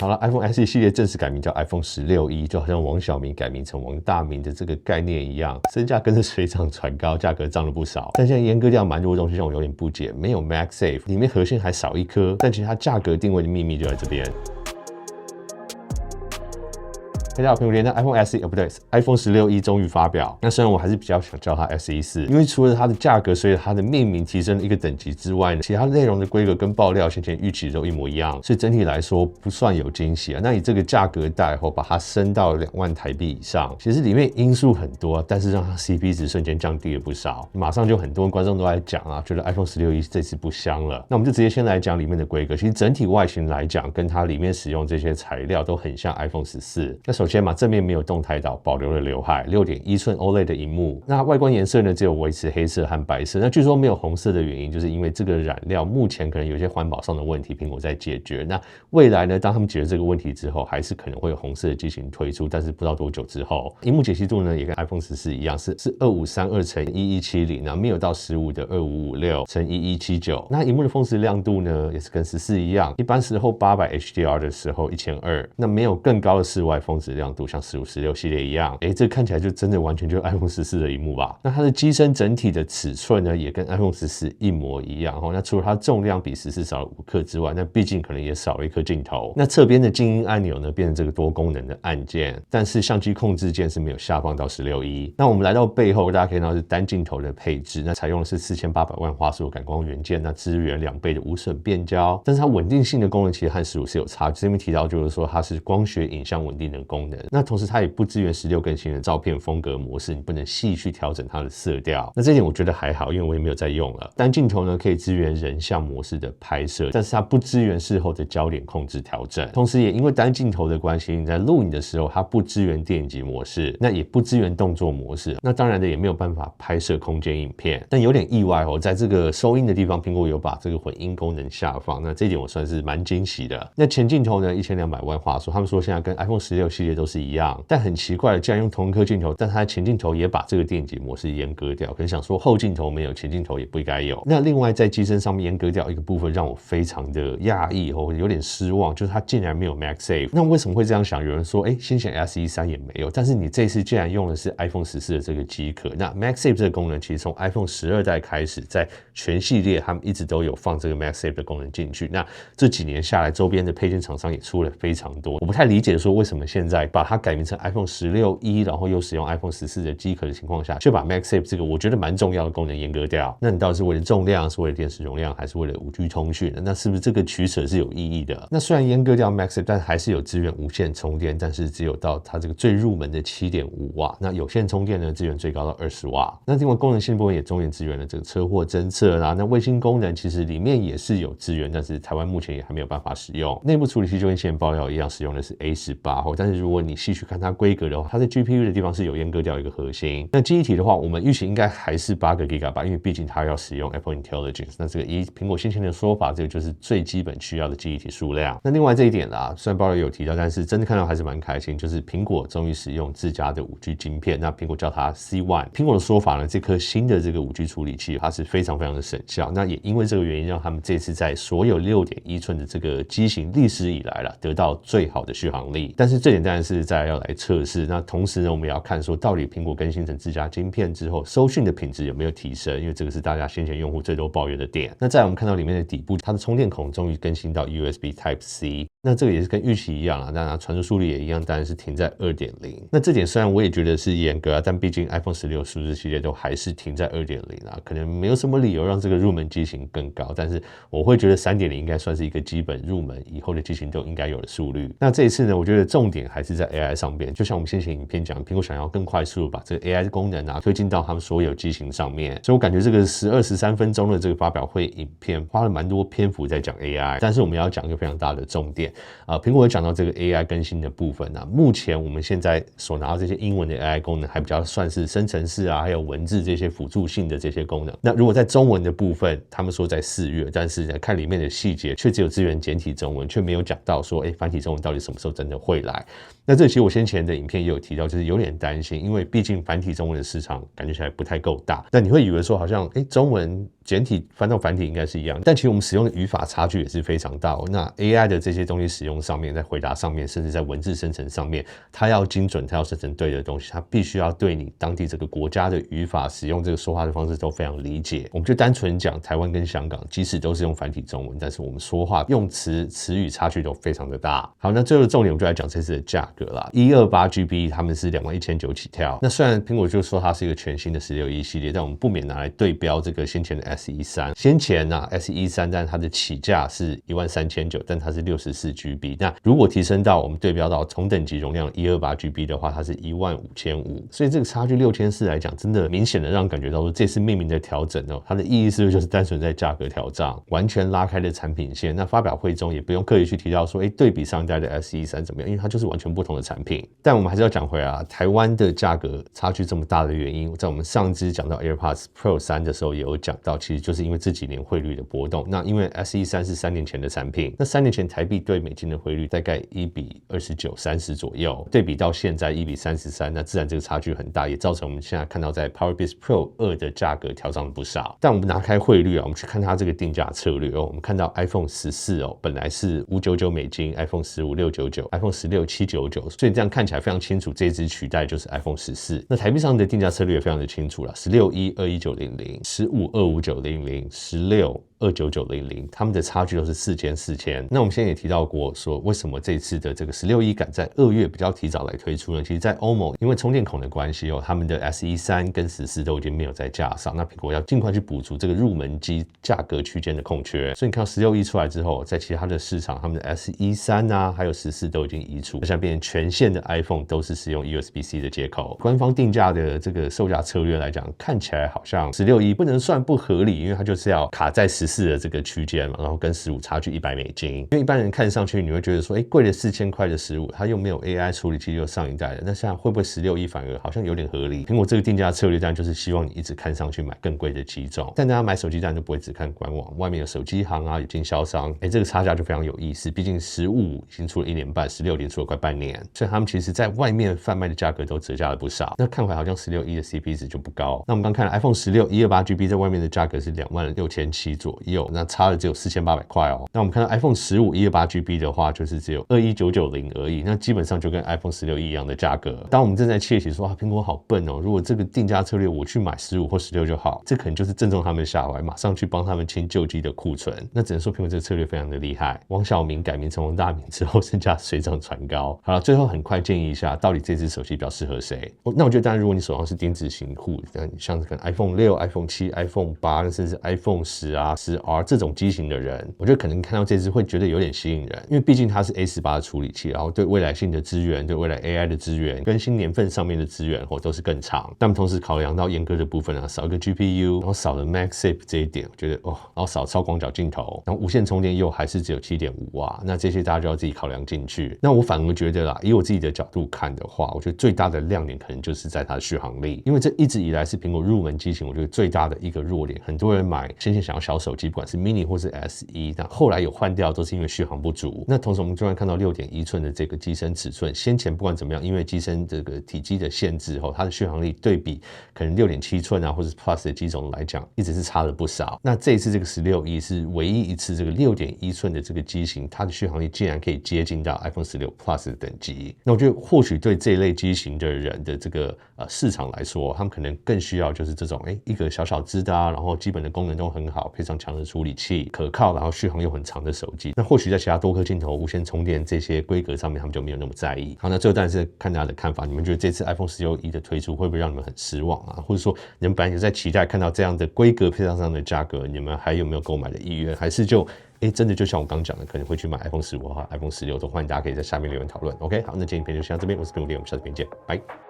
好了 ，iPhone SE 系列正式改名叫 iPhone 16E，就好像王小明改名成王大明的这个概念一样，身价跟着水涨船高，价格涨了不少。但现在阉割掉蛮多东西，让我有点不解，没有 MagSafe， 里面核心还少一颗，但其实它价格定位的秘密就在这边。大家好，苹果的 iPhone SE 不对 ，iPhone 16E 终于发表。那虽然我还是比较想叫它 SE4，因为除了它的价格随着它的命名提升了一个等级之外呢，其他内容的规格跟爆料先前预期都一模一样，所以整体来说不算有惊喜啊。那以这个价格带后，把它升到2万台币以上，其实里面因素很多，但是让它 CP 值瞬间降低了不少。马上就很多观众都在讲啊，觉得 iPhone 16E 这次不香了。那我们就直接先来讲里面的规格。其实整体外形来讲，跟它里面使用这些材料都很像 iPhone 14。那首先嘛，正面没有动态岛，保留了刘海，6.1寸 OLED 的萤幕。那外观颜色呢，只有维持黑色和白色。那据说没有红色的原因，就是因为这个染料目前可能有些环保上的问题，苹果在解决。那未来呢，当他们解决这个问题之后，还是可能会有红色的机型推出，但是不知道多久之后。萤幕解析度呢，也跟 iPhone 14一样，是2532×1170，那没有到15的2556×1179。那萤幕的峰值亮度呢，也是跟14一样，一般时候800 HDR 的时候1200，那没有更高的室外峰值亮度，像1516系列一样。这看起来就真的完全就是 iPhone 14的萤幕吧？那它的机身整体的尺寸呢，也跟 iPhone 14一模一样。那除了它重量比14少了5克之外，那毕竟可能也少了一颗镜头。那侧边的静音按钮呢，变成这个多功能的按键，但是相机控制键是没有下放到16E。那我们来到背后，大家可以看到是单镜头的配置，那采用的是4800万画素感光元件，那支援2倍的无损变焦，但是它稳定性的功能其实和15是有差距。这边提到就是说它是光学影像稳定的功能，那同时它也不支援16更新的照片风格模式，你不能细去调整它的色调。那这点我觉得还好，因为我也没有在用了。单镜头呢可以支援人像模式的拍摄，但是它不支援事后的焦点控制调整。同时也因为单镜头的关系，你在录影的时候它不支援电影级模式，那也不支援动作模式，那当然的也没有办法拍摄空间影片。但有点意外哦，在这个收音的地方，苹果有把这个混音功能下放，那这一点我算是蛮惊喜的。那前镜头呢1200万画素，他们说现在跟 iPhone 16系列都是一样，但很奇怪的，既然用同一颗镜头，但它的前镜头也把这个电影级模式阉割掉，可能想说后镜头没有，前镜头也不应该有。那另外在机身上面阉割掉一个部分，让我非常的讶异或有点失望，就是它竟然没有 MagSafe。那为什么会这样想？有人说先前 SE3 也没有，但是你这次竟然用的是 iPhone 14的这个机壳。那 MagSafe 这个功能其实从 iPhone 12代开始，在全系列他们一直都有放这个 MagSafe 的功能进去。那这几年下来，周边的配件厂商也出了非常多。我不太理解说为什么现在把它改名成 iPhone 16E， 然后又使用 iPhone 14的机壳的情况下，却把 MagSafe 这个我觉得蛮重要的功能阉割掉。那你到底是为了重量，是为了电池容量，还是为了 5G 通讯？那是不是这个取舍是有意义的？那虽然阉割掉 MagSafe， 但还是有支援无线充电，但是只有到它这个最入门的 7.5 瓦。那有线充电呢，支援最高到20瓦。那另外功能性部分也中间支援了这个车祸侦测啦。那卫星功能其实里面也是有支援，但是台湾目前也还没有办法使用。内部处理器就跟现爆料一样，使用的是 A18， 但是如果你细去看它规格的话，它在 GPU 的地方是有阉割掉一个核心。那记忆体的话，我们预期应该还是8个 GB， 因为毕竟它要使用 Apple Intelligence。那这个以苹果先前的说法，这个就是最基本需要的记忆体数量。那另外这一点啦，虽然爆料有提到，但是真的看到还是蛮开心，就是苹果终于使用自家的 5G 晶片。那苹果叫它 C1。苹果的说法呢，这颗新的这个 5G 处理器，它是非常非常的省效。那也因为这个原因，让他们这次在所有 6.1 寸的这个机型历史以来啦，得到最好的续航力。但是这点当然是再要来测试。那同时呢，我们也要看说到底苹果更新成自家晶片之后，收讯的品质有没有提升，因为这个是大家先前用户最多抱怨的点。那再来我们看到里面的底部，它的充电孔终于更新到 USB Type-C。那这个也是跟预期一样啦，当然传输速率也一样，当然是停在 2.0。那这点虽然我也觉得是严格啊，但毕竟 iPhone 16数字系列都还是停在 2.0 啦，可能没有什么理由让这个入门机型更高，但是我会觉得 3.0 应该算是一个基本入门，以后的机型都应该有的速率。那这一次呢，我觉得重点还是在 AI 上面，就像我们先前影片讲，苹果想要更快速的把这个 AI 的功能推进到他们所有机型上面，所以我感觉这个12、13分钟的这个发表会影片花了蛮多篇幅在讲 AI， 但是我们要讲一个非常大的重点苹果有讲到这个 AI 更新的部分目前我们现在所拿到这些英文的 AI 功能还比较算是生成式还有文字这些辅助性的这些功能。那如果在中文的部分，他们说在4月，但是看里面的细节却只有支援简体中文，却没有讲到说繁体中文到底什么时候真的会来。那这其实我先前的影片也有提到，就是有点担心，因为毕竟繁体中文的市场感觉起来不太够大。那你会以为说好像中文简体翻到繁体应该是一样，但其实我们使用的语法差距也是非常大。那 AI 的这些东西使用上面，在回答上面，甚至在文字生成上面，它要精准，它要生成对的东西，它必须要对你当地这个国家的语法、使用这个说话的方式都非常理解。我们就单纯讲台湾跟香港，即使都是用繁体中文，但是我们说话用词语差距都非常的大。好，那最后的重点我们就来讲这次的价格啦。128GB 他们是21,900起跳。那虽然苹果就说它是一个全新的16E系列，但我们不免拿来对标这个先前的 S13。先前S13，但它的起价是13,900，但它是64GB。那如果提升到我们对标到同等级容量 128GB 的话，它是15,500。所以这个差距6,400来讲，真的明显的让人感觉到说，这次命名的调整它的意义是不是就是单纯在价格调涨，完全拉开了产品线？那发表会中也不用刻意去提到说，对比上一代的 S13怎么样，因为它就是完全不同的产品。但我们还是要讲回来台湾的价格差距这么大的原因，在我们上支讲到 AirPods Pro 3的时候也有讲到，其实就是因为这几年汇率的波动。那因为 S13是3年前的产品，那3年前台币对美金的汇率大概1:29、30左右，对比到现在1:33，那自然这个差距很大，也造成我们现在看到在 PowerBeats Pro 2的价格调涨了不少。但我们拿开汇率我们去看它这个定价策略我们看到 iPhone 14本来是599美金 ，iPhone 15 699，iPhone 16 799，所以这样看起来非常清楚，这一支取代就是 iPhone 14。那台币上的定价策略也非常的清楚了，16E 21900， 15 25900， 16 29900，他们的差距都是4000。那我们现在也提到过，说为什么这次的这个16E赶在2月比较提早来推出呢？其实，在欧盟因为充电孔的关系他们的 S13跟14都已经没有在架上，那苹果要尽快去补足这个入门机价格区间的空缺。所以你看到16E出来之后，在其他的市场，他们的 S13还有14都已经移除，现在变成全线的 iPhone 都是使用 USB-C 的接口。官方定价的这个售价策略来讲，看起来好像16E不能算不合理，因为它就是要卡在14的这个区间嘛，然后跟15差距100美金。因为一般人看上去你会觉得说，贵了4000块的15，它又没有 AI 处理器，又上一代的，那现在会不会16E反而好像有点合理？苹果这个定价策略当然就是希望你一直看上去买更贵的机种，但大家买手机当然就不会只看官网，外面有手机行有经销商，这个差价就非常有意思。毕竟15已经出了1年半，16已经出了快半年，所以他们其实在外面贩卖的价格都折价了不少。那看回来好像16E的 CP 值就不高。那我们刚看了 iPhone 16 128GB 在外面的价格是26,700左右，那差的只有4800块那我们看到 iPhone 15 128GB 的话，就是只有21,990而已，那基本上就跟 iPhone 16一样的价格。当我们正在窃喜说苹果好笨如果这个定价策略我去买15或16就好，这可能就是正中他们的下怀，马上去帮他们清旧机的库存。那只能说苹果这个策略非常的厉害。王小明改名成王大明之后，身价水涨船高。好了，最后很快建议一下，到底这支手机比较适合谁？那我觉得当然，如果你手上是钉子型户，像可能 iPhone 6、iPhone 7、iPhone 8，甚至 iPhone 10R 这种机型的人，我觉得可能看到这支会觉得有点吸引人，因为毕竟它是 A18 的处理器，然后对未来性的资源、对未来 AI 的资源、更新年份上面的资源都是更长。但同时考量到严格的部分少一个 GPU， 然后少了 MagSafe 这一点，我觉得然后少超广角镜头，然后无线充电又还是只有 7.5 瓦，那这些大家就要自己考量进去。那我反而觉得啦，以我自己的角度看的话，我觉得最大的亮点可能就是在它的续航力，因为这一直以来是苹果入门机型，我觉得最大的一个弱点。很多人买先前想要小手机，不管是 mini 或是 SE， 但后来有换掉都是因为续航不足。那同时我们突然看到 6.1 寸的这个机身尺寸，先前不管怎么样，因为机身这个体积的限制它的续航力对比可能 6.7 寸或者 Plus 的机种来讲，一直是差了不少。那这一次这个 16E 是唯一一次这个 6.1 寸的这个机型，它的续航力竟然可以接近到 iPhone 16 Plus 的等级。那我觉得或许对这一类机型的人的这个市场来说，他们可能更需要就是这种一个小小只的然后基本的功能都很好，配上强的处理器，可靠，然后续航又很长的手机。那或许在其他多颗镜头、无线充电这些规格上面，他们就没有那么在意。好，那最后当然是看大家的看法，你们觉得这次 iPhone 16E 的推出会不会让你们很失望或者说你们本来有在期待看到这样的规格配上这样的价格，你们还有没有购买的意愿？还是就真的就像我刚讲的，可能会去买 iPhone 15和 iPhone 16，都欢迎大家可以在下面留言讨论。OK， 好，那今天影片就先到这边，我是苹果爹，我们下次片见，拜。